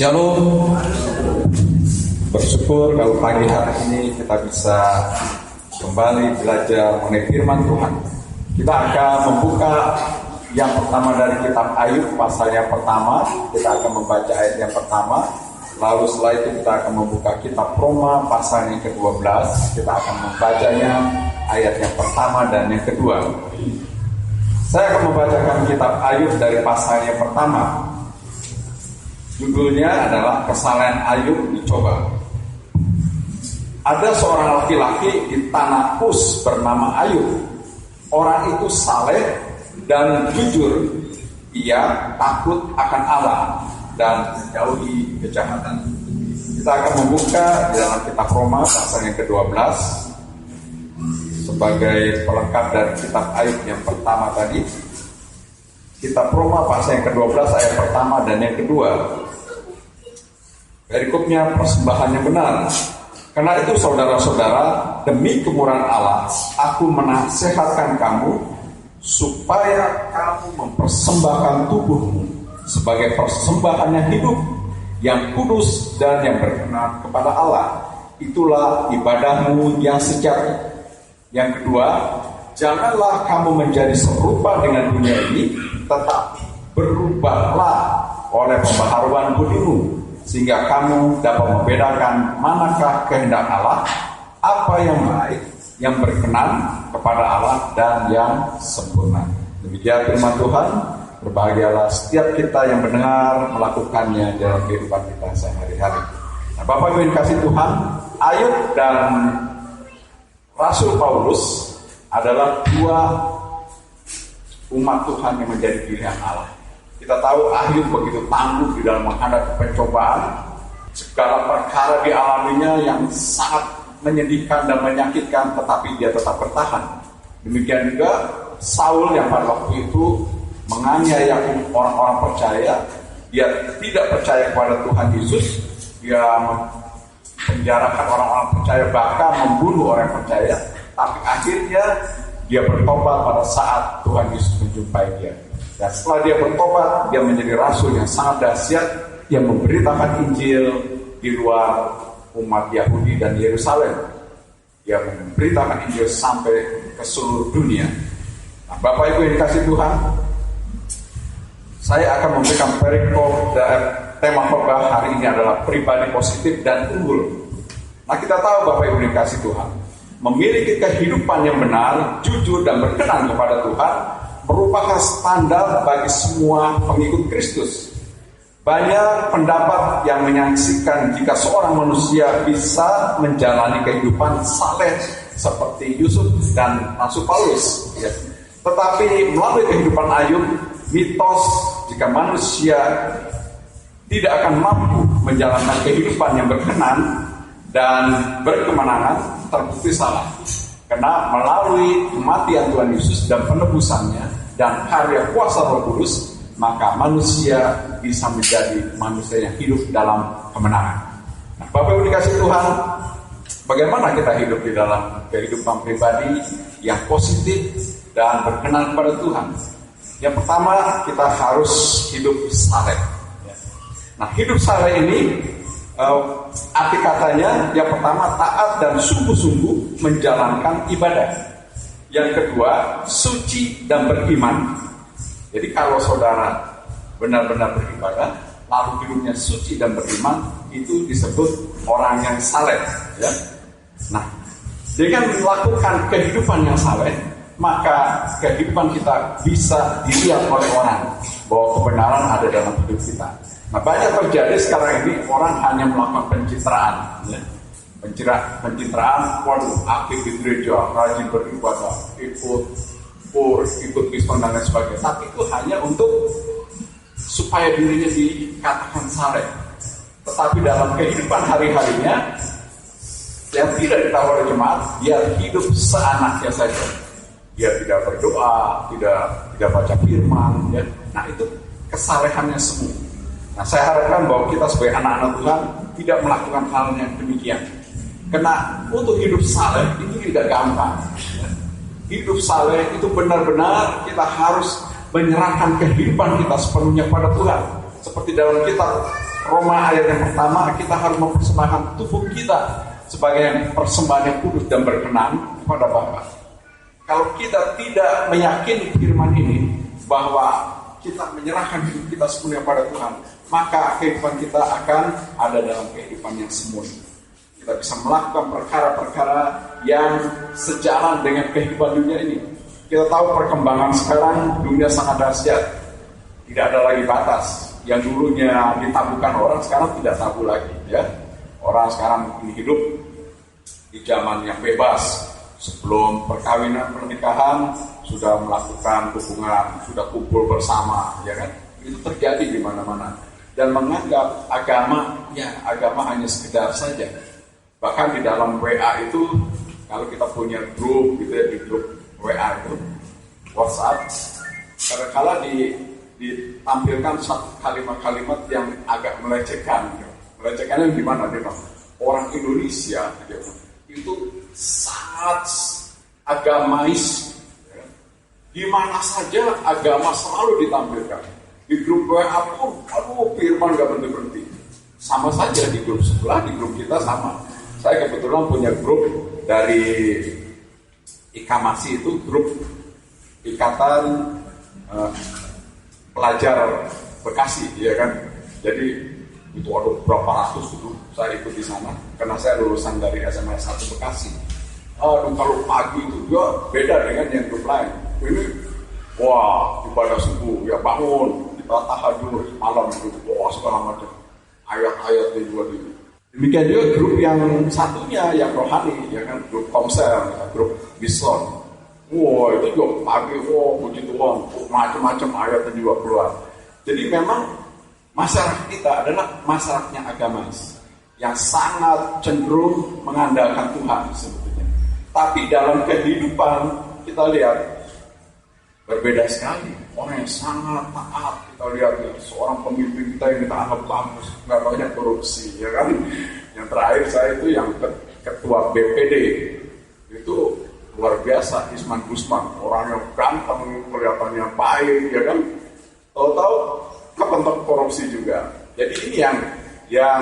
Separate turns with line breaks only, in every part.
Shalom. Bersyukur kalau pagi hari ini kita bisa kembali belajar mengenai firman Tuhan. Kita akan membuka yang pertama dari kitab Ayub, pasal yang pertama. Kita akan membaca ayat yang pertama. Lalu setelah itu kita akan membuka kitab Roma, pasal yang ke-12. Kita akan membacanya ayat yang pertama dan yang kedua. Saya akan membacakan kitab Ayub dari pasal yang pertama. Judulnya adalah Kesalahan Ayub Dicoba. Ada seorang laki-laki di tanah Uz bernama Ayub. Orang itu saleh dan jujur. Ia takut akan Allah dan menjauhi kejahatan. Kita akan membuka di dalam kitab Roma pasal yang ke-12 sebagai pelengkap dari kitab Ayub yang pertama tadi. Kitab Roma pasal yang ke-12 ayat pertama dan yang kedua. Perikopnya persembahan yang benar. Karena itu saudara-saudara, demi kemurahan Allah, aku menasihatkan kamu supaya kamu mempersembahkan tubuhmu sebagai persembahan yang hidup, yang kudus dan yang berkenan kepada Allah. Itulah ibadahmu yang sejati. Yang kedua, janganlah kamu menjadi serupa dengan dunia ini, tetapi berubahlah oleh pembaharuan budimu, sehingga kamu dapat membedakan manakah kehendak Allah, apa yang baik, yang berkenan kepada Allah, dan yang sempurna. Demikian firman Tuhan. Berbahagialah setiap kita yang mendengar, melakukannya dalam kehidupan kita sehari-hari. Nah, Bapak Ibu yang kasih Tuhan, Ayub dan Rasul Paulus adalah dua umat Tuhan yang menjadi pilihan Allah. Kita tahu Ayub begitu tangguh di dalam menghadapi pencobaan. Segala perkara dialaminya yang sangat menyedihkan dan menyakitkan, tetapi dia tetap bertahan. Demikian juga Saul yang pada waktu itu menganiaya orang-orang percaya. Dia tidak percaya kepada Tuhan Yesus. Dia menjarakan orang-orang percaya, bahkan membunuh orang percaya. Tapi akhirnya dia bertobat pada saat Tuhan Yesus menjumpai dia. Dan setelah dia bertobat, dia menjadi rasul yang sangat dahsyat yang memberitakan Injil di luar umat Yahudi dan Yerusalem. Dia memberitakan Injil sampai ke seluruh dunia. Nah, Bapak Ibu yang dikasih Tuhan, saya akan memberikan perikop dan tema khotbah hari ini adalah pribadi positif dan unggul. Nah, kita tahu Bapak Ibu yang dikasih Tuhan, memiliki kehidupan yang benar, jujur dan berkenan kepada Tuhan merupakan standar bagi semua pengikut Kristus. Banyak pendapat yang menyaksikan jika seorang manusia bisa menjalani kehidupan saleh seperti Yusuf dan Rasul Paulus. Ya. Tetapi melalui kehidupan Ayub, mitos jika manusia tidak akan mampu menjalankan kehidupan yang berkenan dan berkemenangan terbukti salah. Karena melalui kematian Tuhan Yesus dan penebusannya dan karya kuasa Roh Kudus, maka manusia bisa menjadi manusia yang hidup dalam kemenangan. Nah, Bapak Ibu dikasih Tuhan, bagaimana kita hidup di dalam kehidupan pribadi yang positif dan berkenan kepada Tuhan? Yang pertama, kita harus hidup saleh. Nah, hidup saleh ini arti katanya yang pertama taat dan sungguh-sungguh menjalankan ibadah. Yang kedua, suci dan beriman. Jadi kalau saudara benar-benar beribadah lalu hidupnya suci dan beriman, itu disebut orang yang saleh, ya. Nah, dengan melakukan kehidupan yang saleh, maka kehidupan kita bisa dilihat oleh orang bahwa kebenaran ada dalam hidup kita. Nah, banyak terjadi sekarang ini orang hanya melakukan pencitraan, ya. Pencitraan, waduh, aktif di gereja, rajin beribadah, ikut Kristen dan lain sebagainya. Tapi itu hanya untuk supaya dirinya dikatakan saleh. Tetapi dalam kehidupan hari-harinya yang tidak ditahu oleh jemaat, dia hidup seenaknya saja. Dia tidak berdoa, tidak baca firman, ya. Nah, itu kesalehannya semua. Nah, saya harapkan bahwa kita sebagai anak-anak Tuhan tidak melakukan hal yang demikian. Karena untuk hidup saleh itu tidak gampang. Hidup saleh itu benar-benar kita harus menyerahkan kehidupan kita sepenuhnya pada Tuhan. Seperti dalam kitab Roma ayat yang pertama, kita harus mempersembahkan tubuh kita sebagai persembahan yang kudus dan berkenan kepada Bapa. Kalau kita tidak meyakini firman ini bahwa kita menyerahkan hidup kita sepenuhnya pada Tuhan, maka kehidupan kita akan ada dalam kehidupan yang semu. Kita bisa melakukan perkara-perkara yang sejalan dengan kehidupan dunia ini. Kita tahu perkembangan sekarang, dunia sangat dahsyat. Tidak ada lagi batas. Yang dulunya ditabukan orang, sekarang tidak tabu lagi. Ya, orang sekarang hidup di zaman yang bebas. Sebelum perkawinan, pernikahan, sudah melakukan hubungan, sudah kumpul bersama, ya kan? Itu terjadi di mana-mana. Dan menganggap agama, ya agama hanya sekedar saja. Bahkan di dalam WA itu, kalau kita punya grup, gitu ya, di grup WA itu, WhatsApp, kadang-kala ditampilkan satu kalimat-kalimat yang agak melecehkan. Melecehkannya di mana? Orang Indonesia, itu sangat agamais. Di mana saja agama selalu ditampilkan. Di grup WA pun, firman gak berhenti-berhenti. Sama saja di grup sebelah, di grup kita sama. Saya kebetulan punya grup dari IKMASI, itu grup Ikatan Pelajar Bekasi, ya kan. Jadi itu ada berapa ratus itu saya ikut di sana karena saya lulusan dari SMA 1 Bekasi. Kalau pagi itu juga beda dengan yang grup lain. Ini wah, ibadah subuh ya, bangun kita tahajud malam itu, wah segala macam ayat-ayatnya juga gitu. Demikian juga grup yang satunya yang rohani, ya kan, grup Komsel, grup Bison. Wah, itu juga pagi, wah puji Tuhan, macam-macam ayatnya juga keluar. Jadi memang masyarakat kita adalah masyarakatnya agamis yang sangat cenderung mengandalkan Tuhan sebetulnya. Tapi dalam kehidupan kita lihat berbeda sekali. Orang yang sangat taat, kita lihat ya, seorang pemimpin kita yang kita anggap bagus, nggak banyak korupsi, ya kan. Yang terakhir saya itu yang ketua BPD itu luar biasa, Isman Gusman, orang yang ganteng, kelihatannya baik, ya kan. Tahu-tahu kepentok korupsi juga. Jadi ini yang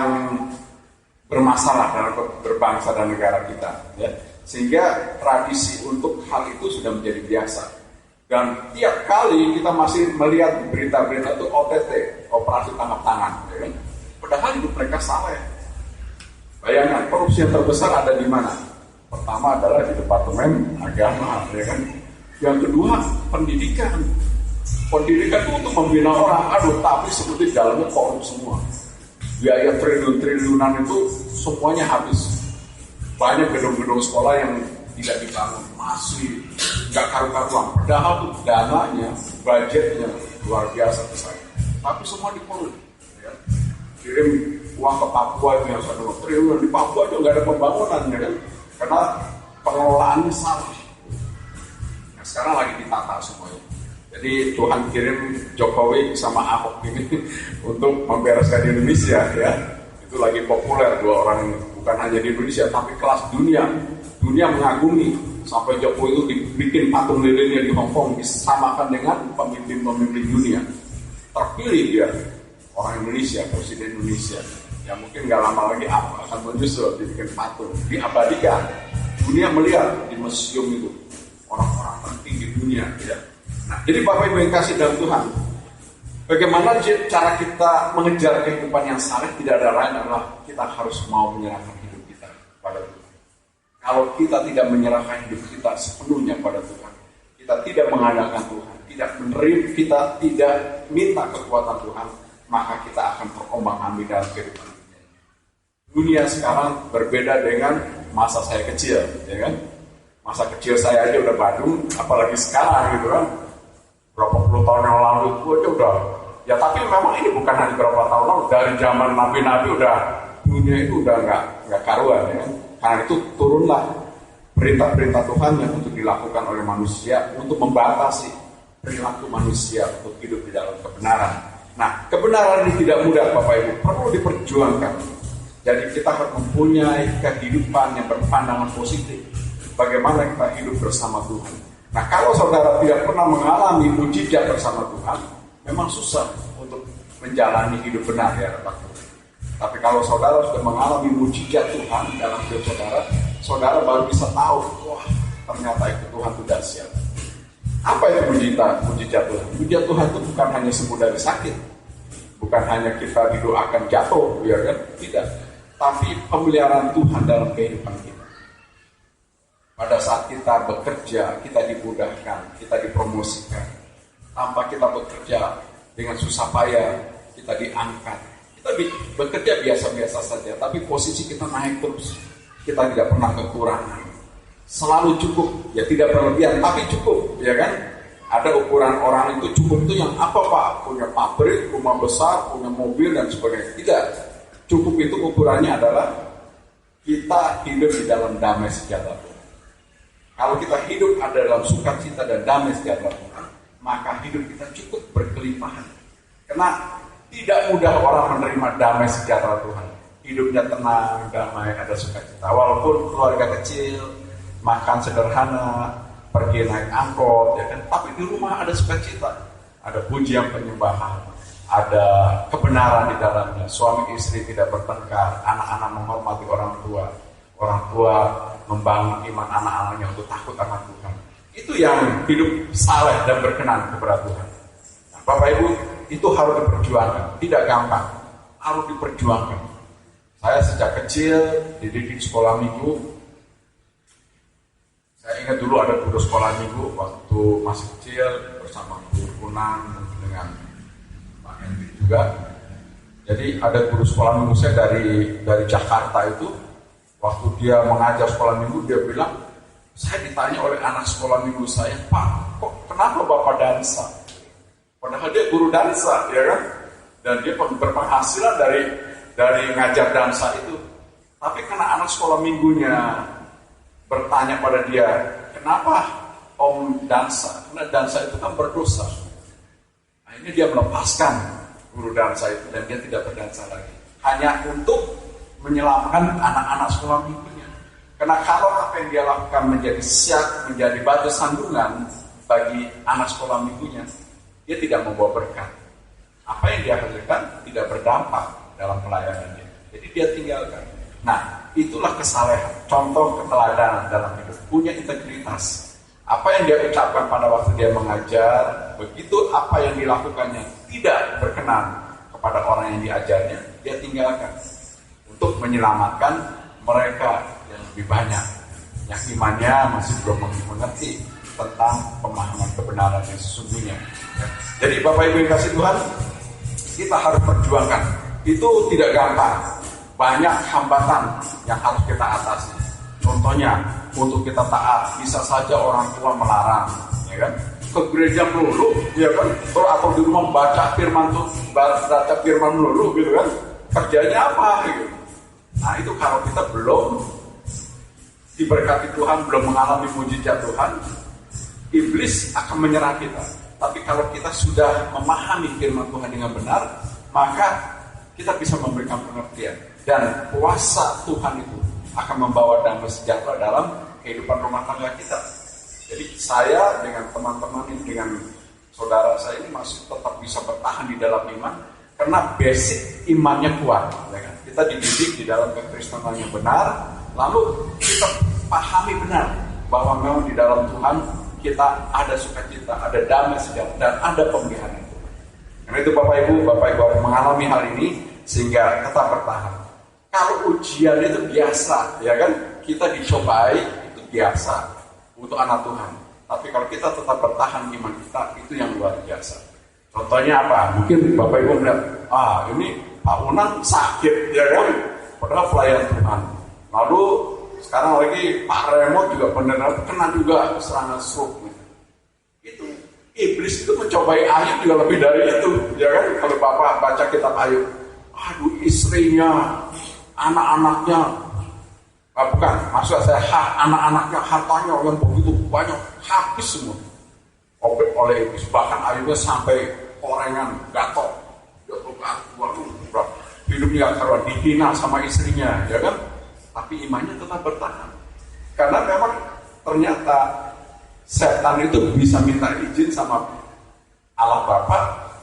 bermasalah dalam berbangsa dan negara kita, ya. Sehingga tradisi untuk hal itu sudah menjadi biasa. Dan tiap kali kita masih melihat berita-berita itu OTT, operasi tangkap tangan, ya kan? Padahal hidup mereka salah. Bayangkan, korupsi yang terbesar ada di mana? Pertama adalah di Departemen Agama, ya kan? Yang kedua, pendidikan. Pendidikan itu untuk membina orang, tapi seperti dalamnya korup semua. Biaya triliun-triliunan itu semuanya habis. Banyak gedung-gedung sekolah yang tidak dibangun, masih nggak karu-karuan. Padahal itu dananya, budgetnya luar biasa besar. Tapi semua dikorup. Ya. Kirim uang ke Papua itu yang 1 triliun, di Papua itu nggak ada pembangunan, ya kan? Karena pengelolaannya salah. Nah, sekarang lagi ditata semuanya. Jadi Tuhan kirim Jokowi sama Ahok ini untuk membereskan Indonesia, ya. Itu lagi populer dua orang ini. Bukan hanya di Indonesia, tapi kelas dunia. Dunia mengagumi sampai Jokowi itu dibikin patung lilinnya di Hong Kong disamakan dengan pemimpin-pemimpin dunia. Terpilih dia orang Indonesia, presiden Indonesia. Yang mungkin nggak lama lagi akan menyusul dibikin patung, diabadikan. Dunia melihat di museum itu orang-orang penting di dunia. Ya. Nah, jadi Bapak Ibu yang kasih dalam Tuhan, bagaimana cara kita mengejar kehidupan yang saleh tidak ada lain adalah kita harus mau menyerahkan hidup kita pada Tuhan. Kalau kita tidak menyerahkan hidup kita sepenuhnya pada Tuhan, kita tidak mengandalkan Tuhan, tidak menerima, kita tidak minta kekuatan Tuhan, maka kita akan terombang-ambing dalam kehidupan dunia. Dunia sekarang berbeda dengan masa saya kecil, ya kan? Masa kecil saya aja udah badung, apalagi sekarang gitu kan. Berapa puluh tahun yang lalu itu aja udah. Ya tapi memang ini bukan hanya berapa tahun lalu, dari zaman nabi-nabi udah dunia itu udah nggak karuan, ya kan? Karena itu turunlah perintah-perintah Tuhan yang untuk dilakukan oleh manusia untuk membatasi perilaku manusia untuk hidup di dalam kebenaran. Nah, kebenaran ini tidak mudah Bapak Ibu, perlu diperjuangkan. Jadi kita harus mempunyai kehidupan yang berpandangan positif. Bagaimana kita hidup bersama Tuhan. Nah, kalau saudara tidak pernah mengalami mujizat bersama Tuhan, memang susah untuk menjalani hidup benar, ya Bapak. Tapi kalau saudara sudah mengalami mujizat Tuhan dalam hidup saudara, saudara baru bisa tahu, wah ternyata itu Tuhan itu dahsyat. Apa itu mujizat Tuhan? Mujizat Tuhan itu bukan hanya sembuh dari sakit, bukan hanya kita didoakan jatuh, ya kan? Tidak. Tapi pemeliharaan Tuhan dalam kehidupan kita. Pada saat kita bekerja, kita dimudahkan, kita dipromosikan. Tanpa kita bekerja dengan susah payah, kita diangkat. Kita bekerja biasa-biasa saja, tapi posisi kita naik terus. Kita tidak pernah kekurangan. Selalu cukup, ya tidak berlebihan, tapi cukup, ya kan? Ada ukuran orang itu cukup itu yang apa Pak? Punya pabrik, rumah besar, punya mobil dan sebagainya. Tidak. Cukup itu ukurannya adalah kita hidup di dalam damai sejahtera Tuhan. Kalau kita hidup ada dalam sukacita dan damai sejahtera Tuhan, maka hidup kita cukup berkelimpahan. Karena tidak mudah orang menerima damai sejahtera Tuhan. Hidupnya tenang, damai, ada sukacita. Walaupun keluarga kecil, makan sederhana, pergi naik angkot, ya kan? Tapi di rumah ada sukacita, ada pujian penyembahan, ada kebenaran di dalamnya. Suami istri tidak bertengkar, anak-anak menghormati orang tua membangun iman anak-anaknya untuk takut akan Tuhan. Itu yang hidup saleh dan berkenan kepada Tuhan. Nah, Bapak Ibu, itu harus diperjuangkan, tidak gampang, harus diperjuangkan. Saya sejak kecil dididik sekolah minggu. Saya ingat dulu ada guru sekolah minggu waktu masih kecil bersama guru Kunang dengan Pak Henry juga. Jadi ada guru sekolah minggu saya dari Jakarta itu, waktu dia mengajar sekolah minggu dia bilang, saya ditanya oleh anak sekolah minggu saya, Pak, kok kenapa Bapak dansa? Padahal dia guru dansa, ya kan? Dan dia berpenghasilan dari ngajar dansa itu. Tapi karena anak sekolah minggunya bertanya pada dia, kenapa Om dansa? Karena dansa itu kan berdosa. Akhirnya dia melepaskan guru dansa itu dan dia tidak berdansa lagi. Hanya untuk menyelamatkan anak-anak sekolah minggunya. Karena kalau apa yang dia lakukan menjadi batu sandungan bagi anak sekolah minggunya, dia tidak membawa berkat. Apa yang dia hasilkan tidak berdampak dalam pelayanannya. Jadi dia tinggalkan. Nah, itulah kesalehan, contoh keteladanan dalam hidup, punya integritas. Apa yang dia ucapkan pada waktu dia mengajar, begitu apa yang dilakukannya tidak berkenan kepada orang yang diajarnya, dia tinggalkan untuk menyelamatkan mereka yang lebih banyak, yang imannya masih belum mengerti tentang pemahaman kebenaran yang sesungguhnya. Jadi Bapak Ibu yang kasih Tuhan, kita harus perjuangkan. Itu tidak gampang. Banyak hambatan yang harus kita atasi. Contohnya, untuk kita taat, bisa saja orang tua melarang, ya kan? Ke gereja melulu, ya kan? Atau di rumah baca firman melulu, gitu kan? Kerjanya apa, gitu? Nah itu kalau kita belum diberkati Tuhan, belum mengalami mujizat Tuhan, iblis akan menyerang kita. Tapi kalau kita sudah memahami firman Tuhan dengan benar, maka kita bisa memberikan pengertian. Dan kuasa Tuhan itu akan membawa damai sejahtera dalam kehidupan rumah tangga kita. Jadi saya dengan teman-teman ini, dengan saudara saya ini masih tetap bisa bertahan di dalam iman, karena basic imannya kuat. Ya kan? Kita dididik di dalam kekristenan yang benar, lalu kita pahami benar bahwa memang di dalam Tuhan kita ada sukacita, ada damai sejahtera, dan ada pemeliharaan Tuhan. Karena itu Bapak Ibu harus mengalami hal ini sehingga tetap bertahan. Kalau ujian itu biasa, ya kan? Kita dicobai itu biasa untuk anak Tuhan. Tapi kalau kita tetap bertahan iman kita, itu yang luar biasa. Contohnya apa? Mungkin Bapak Ibu melihat, ini Pak Unang sakit, ya kan? Padahal pelayan Tuhan. Lalu sekarang lagi Pak Remo juga benar-benar kena juga serangan stroke. Itu iblis itu mencobai Ayub juga lebih dari itu, ya kan? Kalau Bapak baca kitab Ayub, aduh istrinya, anak-anaknya, bukan, maksud saya anak-anaknya, hartanya yang begitu banyak, habis semua oleh iblis. Bahkan Ayubnya sampai korengan, gatot, hidupnya karuan, dihina sama istrinya, ya kan? Tapi imannya tetap bertahan. Karena memang ternyata setan itu bisa minta izin sama Allah Bapa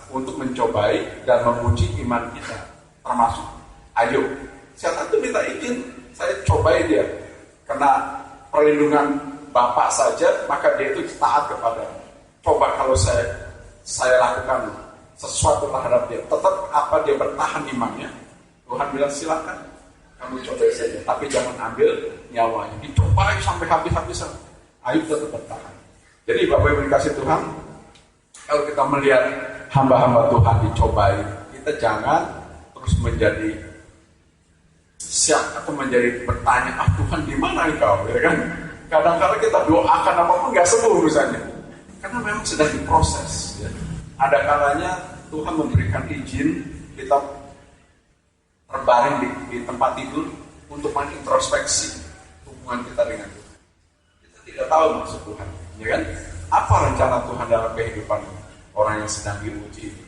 untuk mencobai dan menguji iman kita. Termasuk Ayub. Setan itu minta izin, saya cobain dia. Karena perlindungan Bapak saja, maka dia itu taat kepada. Coba kalau saya lakukan sesuatu terhadap dia, tetap apa dia bertahan imannya. Tuhan bilang silakan, kamu coba saja, tapi jangan ambil nyawanya. Dicoba sampai habis-habisan. Ayub tetap bertahan. Jadi Bapak Ibu dikasih Tuhan, kalau kita melihat hamba-hamba Tuhan dicobai, kita jangan terus menjadi siap atau menjadi bertanya, Tuhan di mana engkau? Ya kan? Kadang-kadang kita doakan apapun nggak sembuh urusannya, karena memang sedang diproses. Ya. Ada kalanya Tuhan memberikan izin kita terbaring di tempat tidur untuk mengintrospeksi hubungan kita dengan Tuhan. Kita tidak tahu maksud Tuhan, ya kan? Apa rencana Tuhan dalam kehidupan orang yang sedang diuji ini?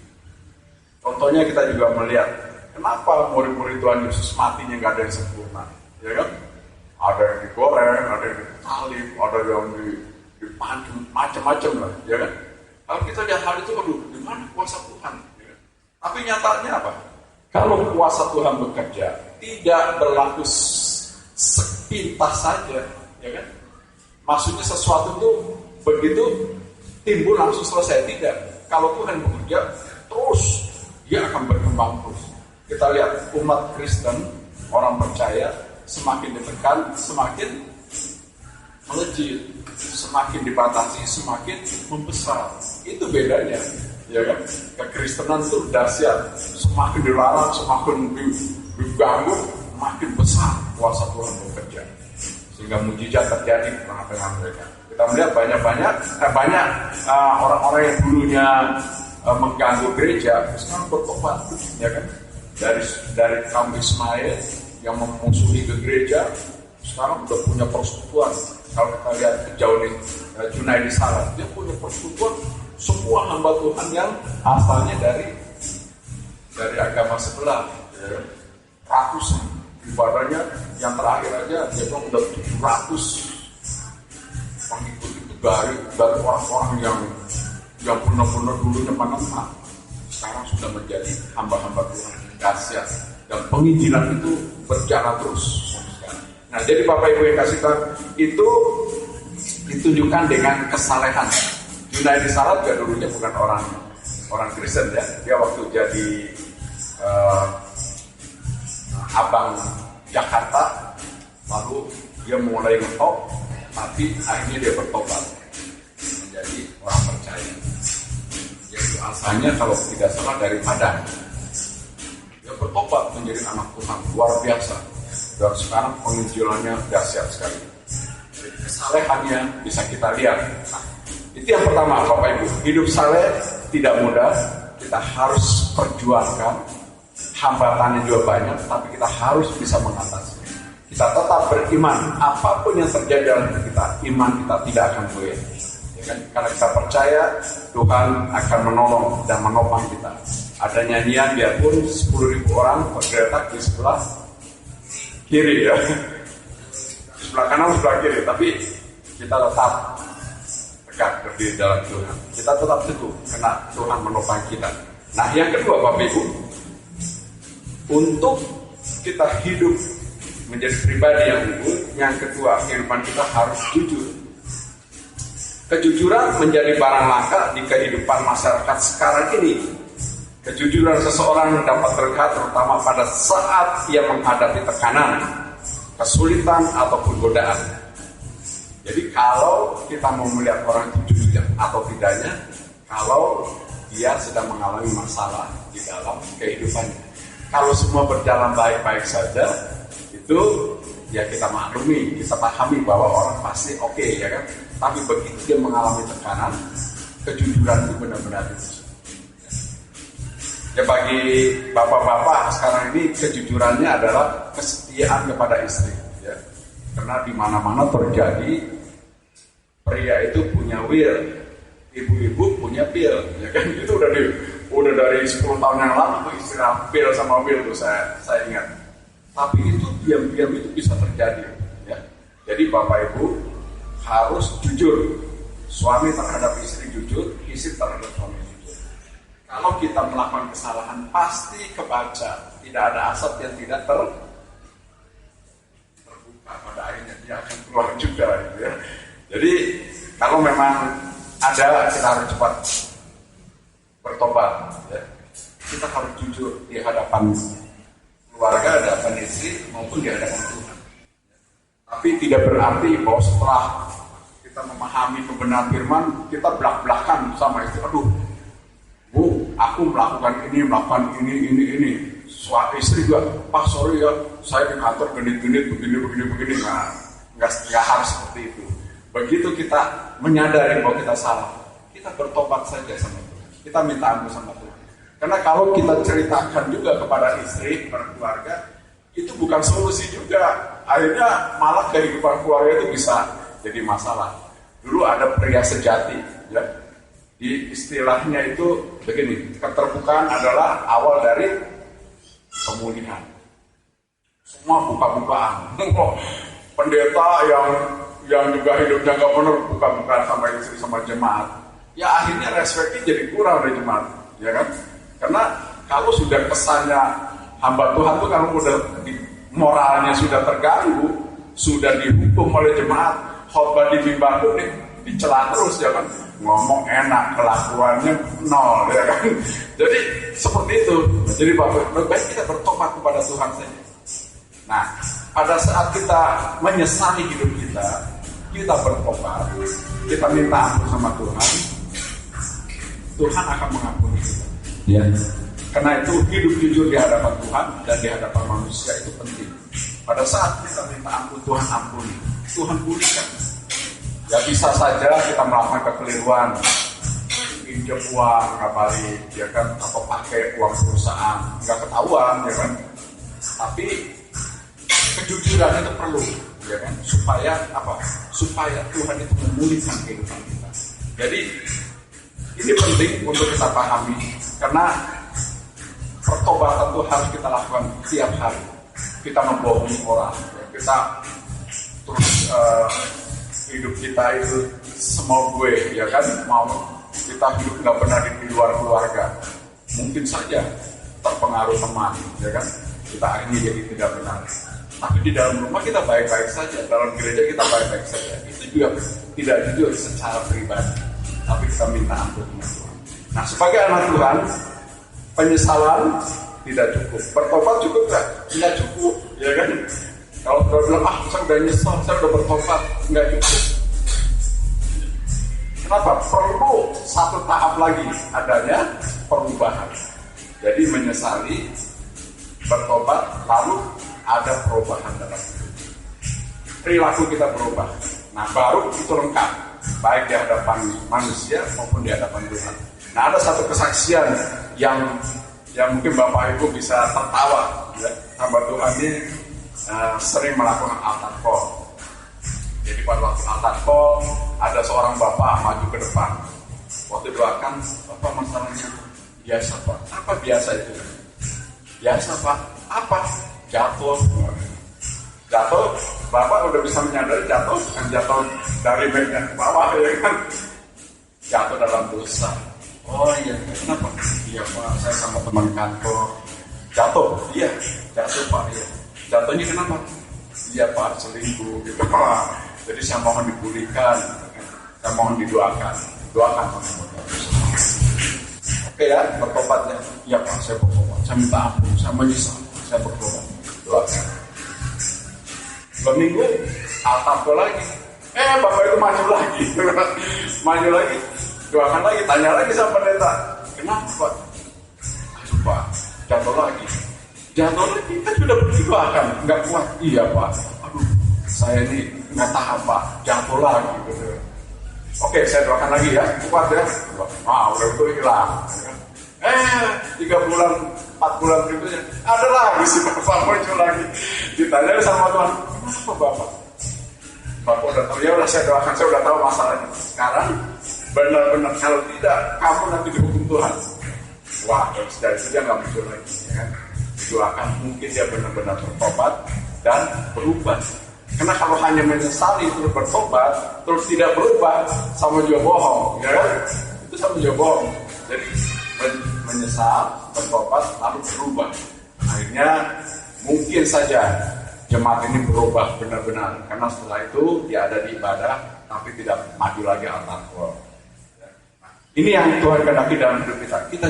Contohnya kita juga melihat kenapa murid-murid Tuhan Yesus matinya nggak ada yang sempurna, ya kan? Ada yang digoreng, ada yang disalib, ada yang dipandu, macam-macam lah, ya kan? Kalau kita lihat hal itu, aduh, di mana kuasa Tuhan? Ya kan? Tapi nyatanya apa? Kalau kuasa Tuhan bekerja, tidak berlaku sepintas saja, ya kan? Maksudnya sesuatu itu begitu timbul langsung selesai, tidak. Kalau Tuhan bekerja, terus dia akan berkembang terus. Kita lihat umat Kristen, orang percaya, semakin ditekan, semakin melejit, semakin dibatasi, semakin membesar. Itu bedanya, ya kan? Kekristenan itu dahsyat, semakin dilarang, semakin diganggu, makin besar kuasa Tuhan bekerja, sehingga mujizat terjadi di tengah-tengah mereka. Kita melihat banyak orang-orang yang dulunya mengganggu gereja, sekarang bertobat, ya kan? Dari kaum Ismail yang memusuhi ke gereja, sekarang udah punya persekutuan. Kalau kita lihat jauh nih, Junaidi Salat, dia punya persekutuan semua hamba Tuhan yang asalnya dari agama sebelah, ya. Ratusan ibadahnya, yang terakhir aja dia bilang udah 700 pengikut itu dari orang-orang yang benar-benar dulunya menentang, sekarang sudah menjadi hamba-hamba Tuhan dahsyat, dan penginjilan itu berjalan terus. Nah, jadi Bapak Ibu yang kasih Tuhan, itu ditunjukkan dengan kesalehan. Junaidi Salat juga dulunya bukan orang Kristen, ya. Dia waktu jadi abang Jakarta, lalu dia mulai ngetop, tapi akhirnya dia bertobat menjadi orang percaya. Jadi asalnya kalau tidak salah dari Padang, dia bertobat menjadi anak Tuhan luar biasa, dan sekarang penginjilannya dahsyat sekali. Jadi kesalehannya bisa kita lihat. Nah, itu yang pertama, Bapak Ibu. Hidup saleh tidak mudah, kita harus perjuangkan. Hambatannya juga banyak, tapi kita harus bisa mengatasi. Kita tetap beriman, apapun yang terjadi dalam hidup kita, iman kita tidak akan goyah. Ya kan? Karena kita percaya Tuhan akan menolong dan menopang kita. Ada nyanyian, biarpun 10.000 orang bergerak di sebelah kiri, ya, sebelah kanan, sebelah kiri, tapi kita tetap tegak berdiri dalam Tuhan. Kita tetap teguh karena Tuhan menopang kita. Nah, yang kedua, Bapak Ibu, untuk kita hidup menjadi pribadi yang unggul, yang kedua, kehidupan kita harus jujur. Kejujuran menjadi barang langka di kehidupan masyarakat sekarang ini. Kejujuran seseorang dapat terlihat terutama pada saat ia menghadapi tekanan, kesulitan, ataupun godaan. Jadi kalau kita mau melihat orang itu jujur atau tidaknya, kalau dia sedang mengalami masalah di dalam kehidupannya. Kalau semua berjalan baik-baik saja, itu ya kita maklumi, kita pahami bahwa orang pasti oke, ya kan? Tapi begitu dia mengalami tekanan, kejujuran itu benar-benar itu. Ya, bagi bapak-bapak sekarang ini kejujurannya adalah kesetiaan kepada istri, ya. Karena di mana-mana terjadi pria itu punya will, ibu-ibu punya bill, ya kan? Itu udah dari 10 tahun yang lalu tuh istilah bill sama will tuh saya ingat. Tapi itu diam-diam itu bisa terjadi, ya. Jadi Bapak Ibu harus jujur, suami terhadap istri jujur, istri terhadap suami jujur. Kalau kita melakukan kesalahan, pasti kebaca. Tidak ada asap yang tidak terbuka. Pada akhirnya dia akan keluar juga, gitu ya. Jadi kalau memang ada, kita harus cepat bertobat. Ya. Kita harus jujur di hadapan keluarga, di hadapan istri, maupun di hadapan Tuhan. Tapi tidak berarti bahwa setelah kita memahami kebenaran firman, kita belak-belakan sama istri. Aduh, Bu, aku melakukan ini. Suami istri juga, Pak sorry ya, saya di kantor genit-genit, begini. Nah, nggak harus seperti itu. Begitu kita menyadari bahwa kita salah, kita bertobat saja sama Tuhan. Kita minta ampun sama Tuhan. Karena kalau kita ceritakan juga kepada istri, kepada keluarga, itu bukan solusi juga. Akhirnya malah kehidupan keluarga itu bisa jadi masalah. Dulu ada pria sejati, ya. Di istilahnya itu begini, keterbukaan adalah awal dari pemulihan. Semua buka-bukaan. Pendeta yang juga hidupnya nggak benar buka-bukaan sama istri sama jemaat. Ya akhirnya respeknya jadi kurang dari jemaat, ya kan? Karena kalau sudah kesannya hamba Tuhan tuh kalau udah moralnya sudah terganggu, sudah dihukum oleh jemaat, khotbah di mimbar tuh dicela terus, ya kan? Ngomong enak, kelakuannya nol, ya kan? Jadi seperti itu. Jadi lebih baik kita bertobat kepada Tuhan saja. Nah, pada saat kita menyesali hidup kita bertobat, kita minta ampun sama Tuhan, Tuhan akan mengampuni kita. Ya. Karena itu hidup jujur di hadapan Tuhan dan di hadapan manusia itu penting. Pada saat kita minta ampun, Tuhan ampuni, Tuhan pulihkan. Ya bisa saja kita melakukan kekeliruan, pinjam uang nggak balik, ya kan, atau pakai uang perusahaan nggak ketahuan, ya kan. Tapi kejujuran itu perlu, ya kan, supaya apa? Supaya Tuhan itu memulihkan kehidupan kita. Jadi ini penting untuk kita pahami, karena pertobatan itu harus kita lakukan tiap hari. Kita membohongi orang, ya. Kita terus hidup kita itu semau gue, ya kan, mau kita hidup nggak benar di luar keluarga, mungkin saja terpengaruh teman, ya kan, kita akhirnya jadi tidak benar. Tapi di dalam rumah kita baik-baik saja, dalam gereja kita baik-baik saja, itu juga tidak jujur secara pribadi, tapi kita minta ampun sama Tuhan. Nah, sebagai anak Tuhan, penyesalan tidak cukup, bertobat cukup nggak? Tidak cukup, ya kan? Kalau kita bilang, saya udah nyesal, saya udah bertobat, nggak cukup. Kenapa? Perlu satu tahap lagi, adanya perubahan. Jadi menyesali, bertobat, lalu ada perubahan dalam hidup. Perilaku kita berubah. Nah, baru itu lengkap, baik di hadapan manusia maupun di hadapan Tuhan. Nah, ada satu kesaksian yang mungkin Bapak Ibu bisa tertawa, ya. Hamba Tuhan ini sering melakukan altar call. Jadi pada waktu altar call ada seorang bapak maju ke depan. Waktu doakan, Bapak masalahnya biasa Pak. Apa biasa itu? Biasa Pak. Apa? Jatuh. Bapak udah bisa menyadari jatuh, kan jatuh dari bagian ke bawah, ya kan? Jatuh dalam dosa. Oh iya, kenapa? Iya Pak, saya sama teman kantor jatuh. Iya, jatuh Pak. Iya. Jatuhnya kenapa? Iya Pak, selingkuh gitu Pak. Jadi saya mohon dipulihkan, saya mohon didoakan Pak. Oke ya, bertobatnya. Iya Pak, saya bertobat. Saya minta ampun, saya menyesal, saya bertobat. Doakan. 2 minggu, altar lagi. Bapak itu maju lagi. Maju lagi. Doakan lagi, tanya lagi sama pendeta. Kenapa Pak? Aduh Pak, jatuh lagi, kita sudah berdoakan, nggak kuat. Iya Pak, aduh, saya ini nggak tahan Pak, jatuh lagi. Gitu. Oke, saya doakan lagi ya, kuat ya. Udah itu hilang. 3 bulan, 4 bulan berikutnya, ada lagi si Bapak muncul lagi. Ditanya sama Tuhan, kenapa Bapak? Bapak udah tahu, ya udah saya doakan, saya udah tahu masalahnya. Sekarang benar-benar kalau tidak, kamu nanti dihukum Tuhan. Wah, dari itu dia nggak muncul lagi, ya kan? Doakan, mungkin dia benar-benar bertobat dan berubah. Karena kalau hanya menyesali terus bertobat, terus tidak berubah, sama juga bohong, ya kan? Itu sama juga bohong. Jadi menyesal, bertobat, lalu berubah. Akhirnya mungkin saja jemaat ini berubah benar-benar, karena setelah itu dia ada di ibadah, tapi tidak maju lagi altar call. Ini yang Tuhan kehendaki dalam hidup kita. Kita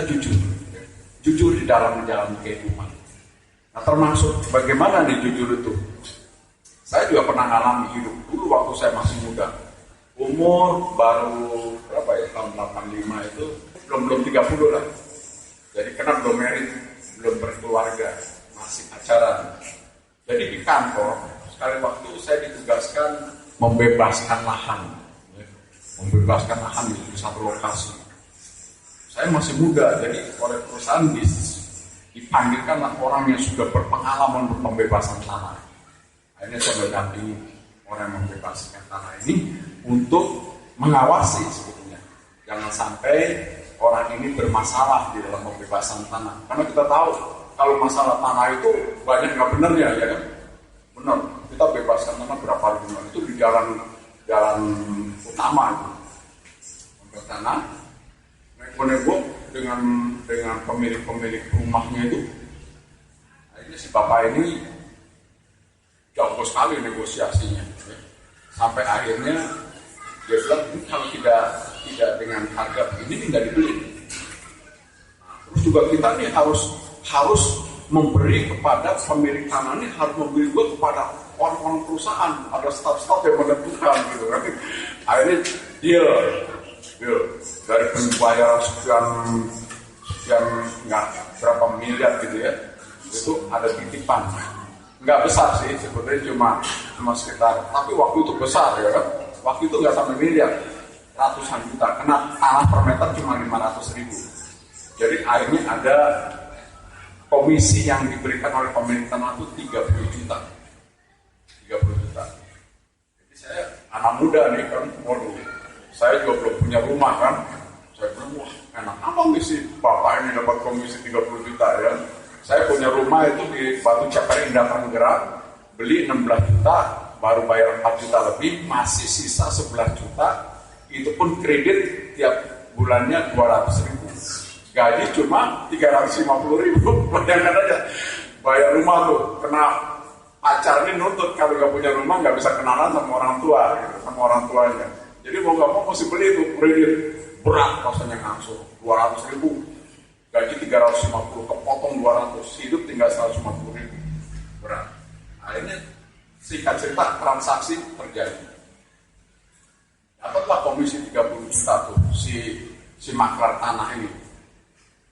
jujur di dalam menjalani kehidupan. Nah, termasuk bagaimana nih jujur itu? Saya juga pernah alami hidup dulu waktu saya masih muda. Umur baru berapa ya, tahun 85 itu, belum 30 lah. Jadi karena belum married, belum berkeluarga, masih pacaran. Jadi di kantor, sekali waktu saya ditugaskan membebaskan lahan di satu lokasi. Saya masih muda, jadi oleh perusahaan dipanggilkanlah orang yang sudah berpengalaman untuk pembebasan tanah. Akhirnya saya mendampingi orang yang membebaskan tanah ini untuk mengawasi sebetulnya. Jangan sampai orang ini bermasalah di dalam pembebasan tanah. Karena kita tahu kalau masalah tanah itu banyak nggak benernya, ya kan? Benar, kita bebaskan tanah berapa ribu, itu di jalan utama itu. Untuk tanah, nego-nego dengan pemilik rumahnya itu. Akhirnya si bapak ini jauh sekali negosiasinya, ya. Sampai akhirnya dia bilang, kalau tidak dengan harga ini nggak dibeli. Nah, terus juga kita nih harus memberi kepada pemilik tanah ini, harus memberi juga kepada orang-orang perusahaan, ada staf-staf yang menentukan gitu kan. Akhirnya deal dari pembayaran sekian nggak berapa miliar gitu ya, itu ada titipan. Nggak besar sih, sebetulnya cuma sekitar, tapi waktu itu besar ya kan. Waktu itu nggak sampai miliar, ratusan juta, karena tanah per meter cuma 500.000. Jadi akhirnya ada komisi yang diberikan oleh pemilik tanah itu 30 juta. Jadi saya anak muda nih kan, waduh, saya juga belum punya rumah kan. Saya bilang, wah enak apa sih bapak ini dapat komisi 30 juta ya. Saya punya rumah itu di Batu Ceper Indah Tangerang, beli 16 juta, baru bayar 4 juta lebih, masih sisa 11 juta, itu pun kredit tiap bulannya 200.000. Gaji cuma 350.000, bayangkan aja. Bayar rumah tuh, kena pacar ini nuntut, kalau nggak punya rumah nggak bisa kenalan sama orang tua, gitu, sama orang tuanya. Jadi mau nggak mau mesti beli itu kredit, berat rasanya ngangsu, 200.000. Gaji 350, kepotong 200, hidup tinggal 150.000, berat. Akhirnya singkat cerita transaksi terjadi. Dapatlah komisi 30 juta tuh si maklar tanah ini.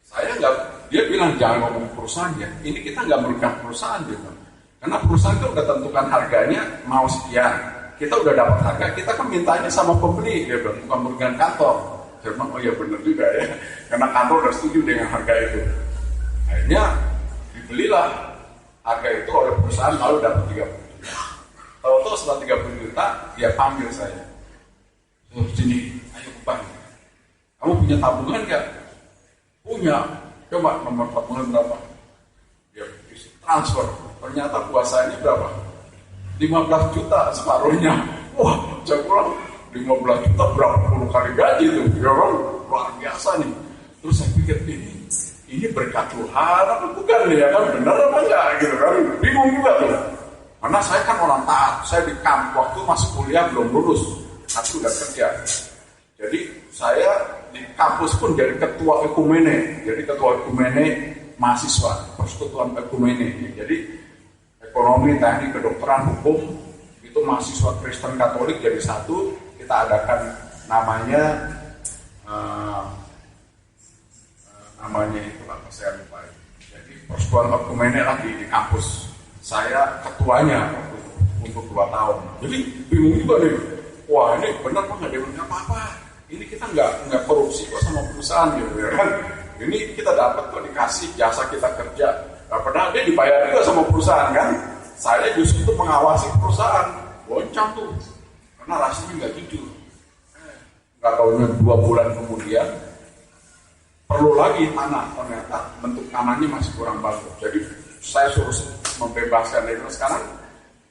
Saya nggak, dia bilang jangan ngomong perusahaan ya. Ini kita nggak merugikan perusahaan gitu. Karena perusahaan itu udah tentukan harganya mau sekian. Kita udah dapat harga, kita kan mintanya sama pembeli, dia bilang bukan merugikan kantor. Saya bilang, oh ya benar juga ya, karena kantor udah setuju dengan harga itu. Akhirnya dibelilah harga itu oleh perusahaan, lalu dapat 30 juta. Tahu-tahu setelah 30 juta, dia panggil saya. Oh, sini, ayo Bang, kamu punya tabungan nggak? Punya. Coba nomor tabungan berapa? Dia transfer. Ternyata puasanya berapa? 15 juta separuhnya. Wah, saya pulang 15 juta berapa puluh kali gaji itu, ya kan? Luar biasa nih. Terus saya pikir ini berkat Tuhan apa bukan ya kan? Benar apa enggak gitu kan? Bingung juga tuh. Karena saya kan orang taat, saya di kampus waktu masih kuliah belum lulus, tapi udah kerja. Jadi saya di kampus pun jadi ketua ekumene, mahasiswa, persekutuan ekumene. Jadi ekonomi, teknik, kedokteran, hukum itu mahasiswa Kristen Katolik jadi satu. Kita adakan namanya itu apa saya lupa. Jadi persekutuan ekumene lagi di kampus. Saya ketuanya untuk 2 tahun. Jadi bingung juga nih. Wah ini benar kok nggak ada apa-apa. Ini kita nggak korupsi kok sama perusahaan gitu ya kan. Ini kita dapat kok dikasih jasa kita kerja. Nah, padahal dia dibayar juga sama perusahaan kan. Saya justru itu mengawasi perusahaan. Goncang tuh. Karena rasanya nggak jujur. Nggak tahunya 2 bulan kemudian perlu lagi tanah. Ternyata bentuk tanahnya masih kurang bagus. Jadi saya suruh membebaskan itu. Sekarang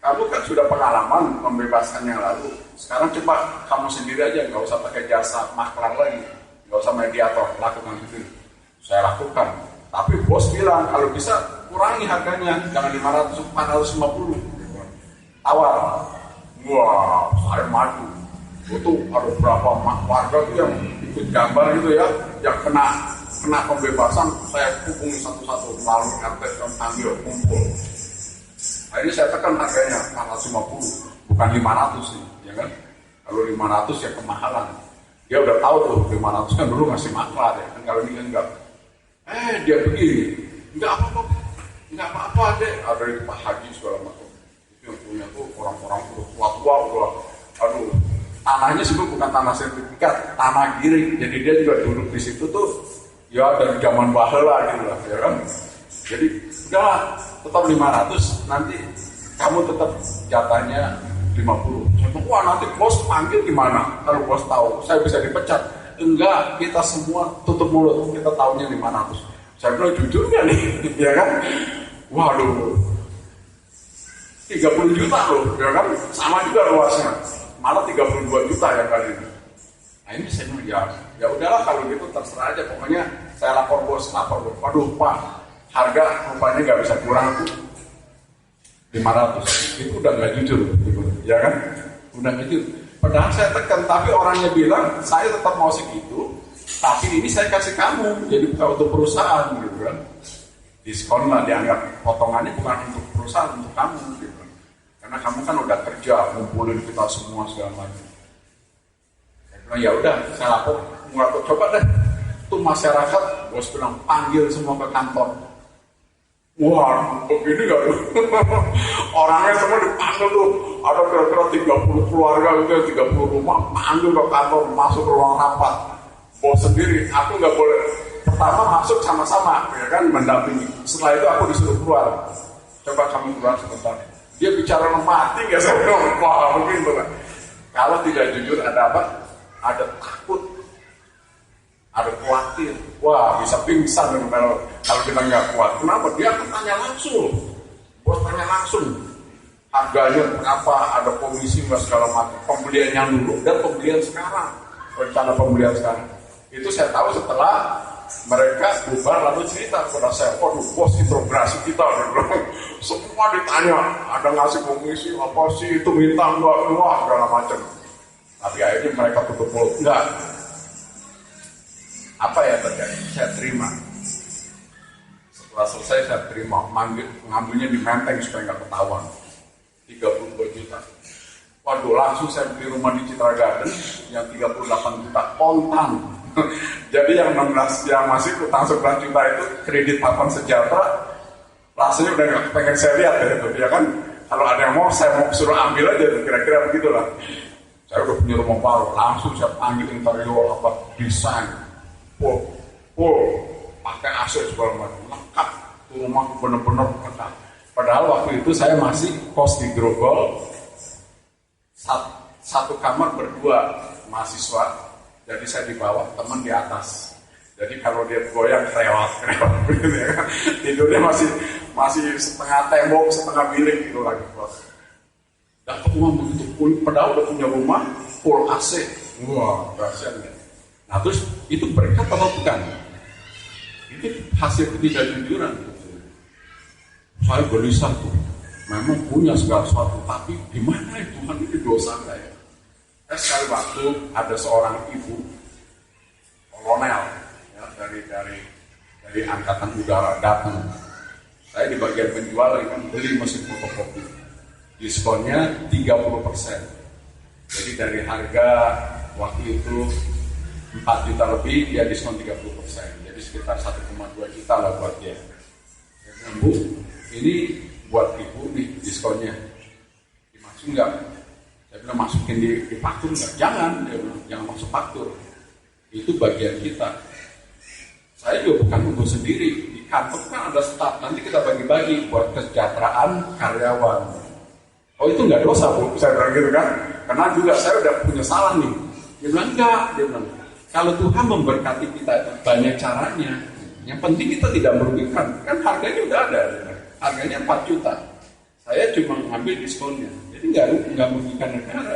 kamu kan sudah pengalaman membebaskan yang lalu. Sekarang coba kamu sendiri aja, nggak usah pakai jasa maklar lagi, nggak usah mediator, lakukan itu. Saya lakukan. Tapi bos bilang kalau bisa kurangi harganya, jangan 500, 450. Tawar. Wah, saya maju. Itu ada berapa warga tuh yang ikut gambar gitu ya, yang kena pembebasan, saya hubungi satu-satu melalui RT dan panggil kumpul. Akhirnya saya tekan harganya 450, bukan 500 sih, ya kan? Kalau 500 ya kemahalan. Dia udah tahu tuh 500 kan dulu masih maklar ya kan, kalau ini kan enggak. Dia begini, enggak apa-apa deh. Ada itu Pak Haji segala macam. Itu yang punya tuh orang-orang tua-tua udah, aduh, tanahnya sih bukan tanah sertifikat, tanah giring. Jadi dia juga duduk di situ tuh, ya dari zaman bahela gitu lah, ya kan. Jadi udah tetap 500, nanti kamu tetap jatahnya 50. Saya bilang, wah nanti bos panggil gimana? Kalau bos tahu, saya bisa dipecat. Enggak, kita semua tutup mulut, kita tahunya 500. Saya bilang jujur nggak nih, ya kan? Waduh, 30 juta loh, ya kan? Sama juga luasnya, malah 32 juta ya kali ini. Nah ini saya bilang, ya udahlah kalau gitu terserah aja, pokoknya saya lapor bos. Waduh Pak, harga rupanya nggak bisa kurang tuh 500. Itu udah nggak jujur, gitu. Ya kan? Udah nggak jujur. Padahal saya tekan, tapi orangnya bilang saya tetap mau segitu, tapi ini saya kasih kamu, jadi bukan untuk perusahaan gitu kan. Diskon lah, dianggap potongannya bukan untuk perusahaan, untuk kamu gitu. Karena kamu kan udah kerja, ngumpulin kita semua segala macam. Saya bilang ya udah, saya lapor, coba deh, tuh masyarakat, bos bilang panggil semua ke kantor. Wah, begini gak tuh? Orangnya semua dipanggil tuh, ada kira-kira 30 keluarga gitu, 30 rumah, panggil ke kantor, masuk ke ruang rapat. Bos sendiri, aku gak boleh, pertama masuk sama-sama, ya kan, mendampingi. Setelah itu aku disuruh keluar. Coba kamu keluar sebentar. Dia bicara mati gak, saya bilang, wah mungkin tuh. Kalau tidak jujur ada apa? Ada takut, ada khawatir. Wah bisa pingsan kalau kita nggak kuat. Kenapa? Dia akan tanya langsung. Bos tanya langsung. Harganya berapa? Ada komisi nggak segala macam. Pembeliannya dulu dan pembelian sekarang. Rencana pembelian sekarang. Itu saya tahu setelah mereka bubar lalu cerita kepada saya. Waduh, bos integrasi kita. Semua ditanya. Ada ngasih komisi apa sih? Itu minta nggak? Wah segala macam. Tapi akhirnya mereka tutup mulut. Enggak. Apa yang terjadi? Saya terima. Setelah selesai saya terima, ngambilnya di Menteng supaya nggak ketahuan. 32 juta. Waduh, langsung saya beli rumah di Citra Garden yang 38 juta kontan. Jadi yang 16 yang masih utang 11 juta itu kredit Papan Sejahtera, rasanya udah nggak pengen saya lihat ya itu, ya kan? Kalau ada yang mau, saya mau suruh ambil aja, kira-kira begitulah. Saya udah punya rumah baru, langsung saya panggil interior apa desain. Pakai AC segala macam, lengkap. Tuh rumah bener-bener lengkap. Padahal waktu itu saya masih kos di Grogol, satu kamar berdua mahasiswa. Jadi saya di bawah, teman di atas. Jadi kalau dia goyang krewat gitu ya kan. Tidurnya masih setengah tembok, setengah bilik gitu lagi bos. Dapat uang begitu pun, padahal udah punya rumah full AC. Wah, dahsyat ya. Nah terus itu berkat atau bukan? Itu hasil ketidakjujuran. Saya gelisah tuh, memang punya segala sesuatu, tapi di mana Tuhan itu dosa saya? Sekali waktu ada seorang ibu kolonel ya, dari angkatan udara datang. Saya di bagian penjual kan beli mesin fotokopi, diskonnya 30%. Jadi dari harga waktu itu 4 juta lebih, dia diskon 30%. Jadi sekitar 1,2 juta lah buat dia. Saya bilang, Bu, ini buat ibu nih diskonnya. Dimaksud enggak? Saya bilang, masukin di faktur enggak? Jangan, dia bilang, jangan masuk faktur. Itu bagian kita. Saya juga bukan untuk sendiri. Di kantor kan ada staf, nanti kita bagi-bagi buat kesejahteraan karyawan. Oh itu enggak dosa, Bu? Saya bilang gitu kan. Karena juga saya udah punya salah nih. Dia bilang, enggak. Dia bilang, kalau Tuhan memberkati kita banyak caranya, yang penting kita tidak merugikan. Kan harganya udah ada, harganya 4 juta. Saya cuma ngambil diskonnya, jadi nggak merugikan negara.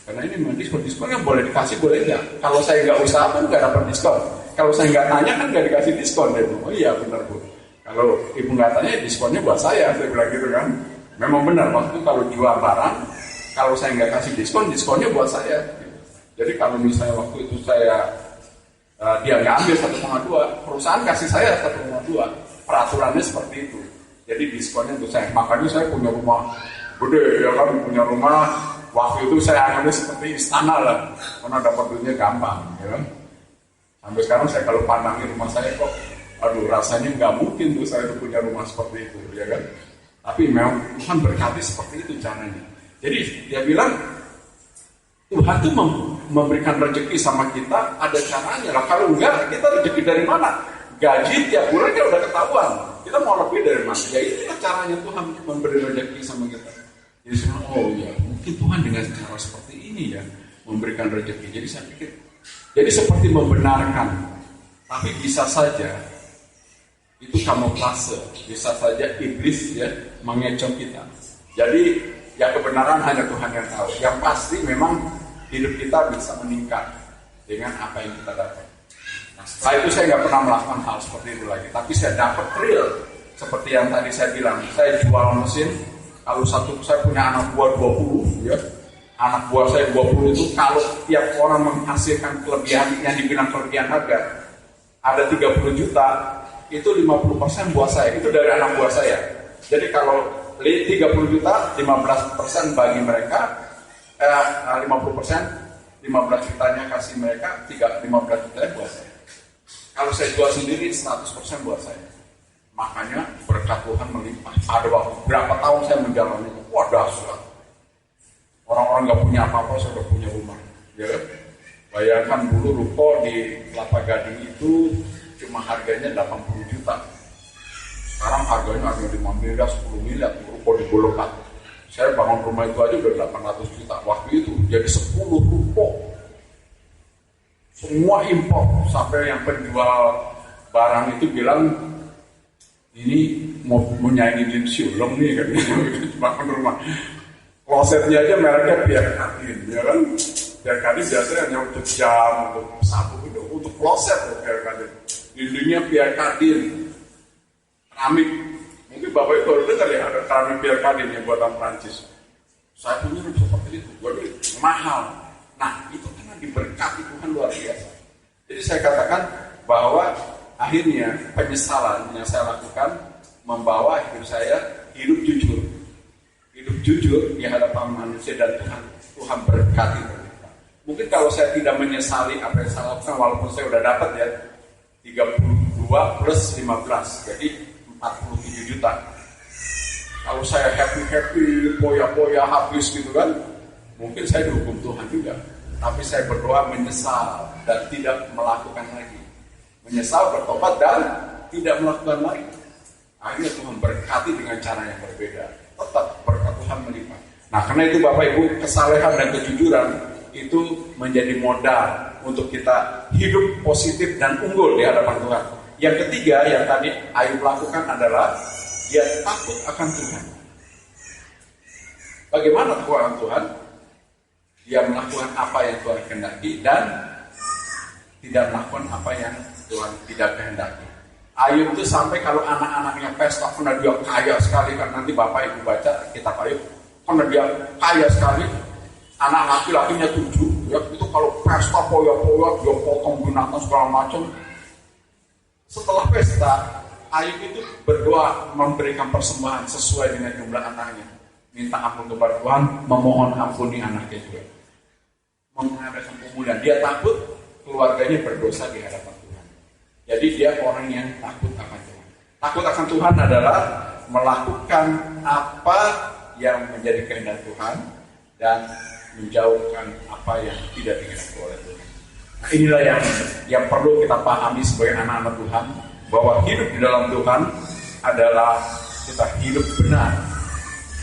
Karena ini memang diskon yang boleh dikasih, boleh nggak. Kalau saya nggak usaha pun nggak dapat diskon. Kalau saya nggak tanya kan nggak dikasih diskon. Dia bilang, oh iya benar Bu. Kalau ibu nggak tanya diskonnya buat saya bilang gitu kan. Memang benar waktu kalau jual barang, kalau saya nggak kasih diskon, diskonnya buat saya. Jadi kalau misalnya waktu itu dia nggak ambil 1,2, perusahaan kasih saya 1,2. Peraturannya seperti itu. Jadi diskonnya untuk saya. Makanya saya punya rumah gede, ya kan, punya rumah. Waktu itu saya anggapnya seperti istana lah, karena dapat duitnya gampang, ya kan. Sampai sekarang saya kalau pandangi rumah saya kok, aduh rasanya nggak mungkin tuh saya punya rumah seperti itu, ya kan. Tapi memang Tuhan berkati seperti itu caranya. Jadi dia bilang Tuhan tuh memberikan rezeki sama kita ada caranya lah. Kalau enggak kita rezeki dari mana? Gaji tiap bulan kan udah ketahuan. Kita mau lebih dari mana? Ya itulah caranya Tuhan memberi rezeki sama kita. Jadi saya bilang, oh ya mungkin Tuhan dengan cara seperti ini ya memberikan rezeki. Jadi saya pikir, jadi seperti membenarkan. Tapi bisa saja itu kamuflase, bisa saja iblis ya mengecoh kita. Jadi ya kebenaran hanya Tuhan yang tahu. Yang pasti memang hidup kita bisa meningkat dengan apa yang kita dapat. Nah, setelah itu saya nggak pernah melakukan hal seperti itu lagi. Tapi saya dapat real seperti yang tadi saya bilang. Saya jual mesin. Kalau saya punya anak buah 20 ya. Anak buah saya 20 itu kalau tiap orang menghasilkan kelebihan yang dibilang kelebihan harga ada 30 juta, itu 50% buat saya, itu dari anak buah saya. Jadi kalau 30 juta, 15% bagi mereka, 50%, 15 jutanya kasih mereka, 15 jutanya buat saya. Kalau saya jual sendiri, 100% buat saya. Makanya berkat Tuhan melimpah. Ada waktu berapa tahun saya menjalani itu, wah dahsyat. Orang-orang nggak punya apa-apa, saya udah punya rumah. Ya, bayangkan dulu ruko di Kelapa Gading itu cuma harganya 80 juta. Sekarang harganya ada 5 miliar, 10 miliar, ruko di Bolokan. Saya bangun rumah itu aja udah 800 juta. Waktu itu jadi 10 ruko. Semua impor, sampai yang penjual barang itu bilang, ini mau nyanyi Lim Siulong nih, kan, bangun rumah. Klosetnya aja mereknya Pierre Cardin, ya kan? Pierre Cardin biasanya hanya untuk jam, untuk sabuk itu, untuk kloset Pierre Cardin. Dindingnya Pierre Cardin, keramik. Mungkin Bapak itu baru dengar ya ada keramik Pierre Cardin yang buatan Prancis. Saya punya seperti itu, waduh mahal. Nah itu karena diberkati Tuhan luar biasa. Jadi saya katakan bahwa akhirnya penyesalan yang saya lakukan membawa hidup saya hidup jujur. Hidup jujur di hadapan manusia dan Tuhan. Tuhan berkati. Mungkin kalau saya tidak menyesali apa yang saya lakukan, walaupun saya sudah dapat ya 32 plus 15, jadi 47 juta. Kalau saya happy, poya-poya habis gitu kan, mungkin saya dihukum Tuhan juga. Tapi saya berdoa menyesal dan tidak melakukan lagi. Menyesal, bertobat dan tidak melakukan lagi. Akhirnya Tuhan berkati dengan cara yang berbeda. Tetap berkat Tuhan melimpah. Nah karena itu Bapak Ibu, kesalehan dan kejujuran itu menjadi modal untuk kita hidup positif dan unggul di hadapan Tuhan. Yang ketiga yang tadi Ayub lakukan adalah dia takut akan Tuhan. Bagaimana takut akan Tuhan? Dia melakukan apa yang Tuhan kehendaki dan tidak melakukan apa yang Tuhan tidak kehendaki. Ayub itu sampai kalau anak-anaknya pesta, karena dia kaya sekali, kan nanti Bapak Ibu baca kitab Ayub, karena dia kaya sekali, anak laki-lakinya 7, ya, itu kalau pesta poya-poya, dia potong binatang segala macam. Setelah pesta, Ayub itu berdoa memberikan persembahan sesuai dengan jumlah anaknya, minta ampun kepada Tuhan, memohon ampuni anaknya juga, mengadakan pemulihan. Dia takut keluarganya berdosa di hadapan Tuhan. Jadi dia orang yang takut akan Tuhan. Takut akan Tuhan adalah melakukan apa yang menjadi kehendak Tuhan dan menjauhkan apa yang tidak dikehendaki oleh Tuhan. Nah, inilah yang perlu kita pahami sebagai anak-anak Tuhan, bahwa hidup di dalam Tuhan adalah kita hidup benar.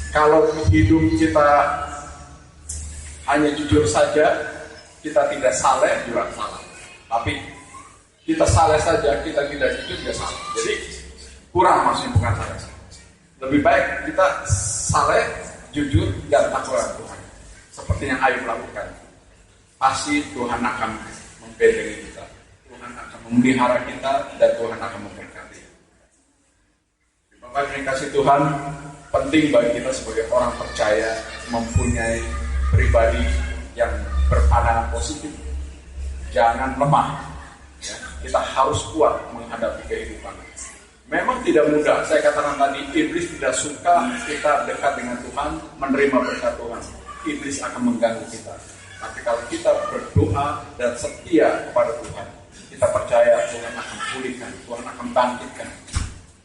Kalau hidup kita hanya jujur saja, kita tidak saleh juga salah. Tapi kita saleh saja, kita tidak jujur juga salah. Jadi kurang, maksudnya bukan saleh. Lebih baik kita saleh, jujur, dan takut akan Tuhan. Seperti yang Ayub lakukan. Pasti Tuhan akan membentengi kita. Tuhan Tuhan akan memelihara kita dan Tuhan akan memberkati. Bapak yang dikasihi Tuhan, penting bagi kita sebagai orang percaya mempunyai pribadi yang berpandangan positif. Jangan lemah. Ya, kita harus kuat menghadapi kehidupan. Memang tidak mudah. Saya katakan tadi, iblis tidak suka kita dekat dengan Tuhan, menerima berkat Tuhan. Iblis akan mengganggu kita. Tapi kalau kita berdoa dan setia kepada Tuhan, kita percaya Tuhan akan pulihkan, Tuhan akan bangkitkan.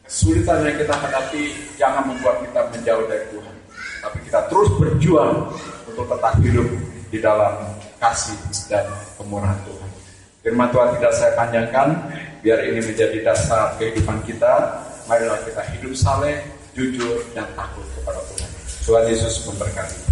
Kesulitan yang kita hadapi jangan membuat kita menjauh dari Tuhan. Tapi kita terus berjuang untuk tetap hidup di dalam kasih dan kemurahan Tuhan. Firman Tuhan tidak saya panjangkan, biar ini menjadi dasar kehidupan kita. Marilah kita hidup saleh, jujur, dan takut kepada Tuhan. Tuhan Yesus memberkati.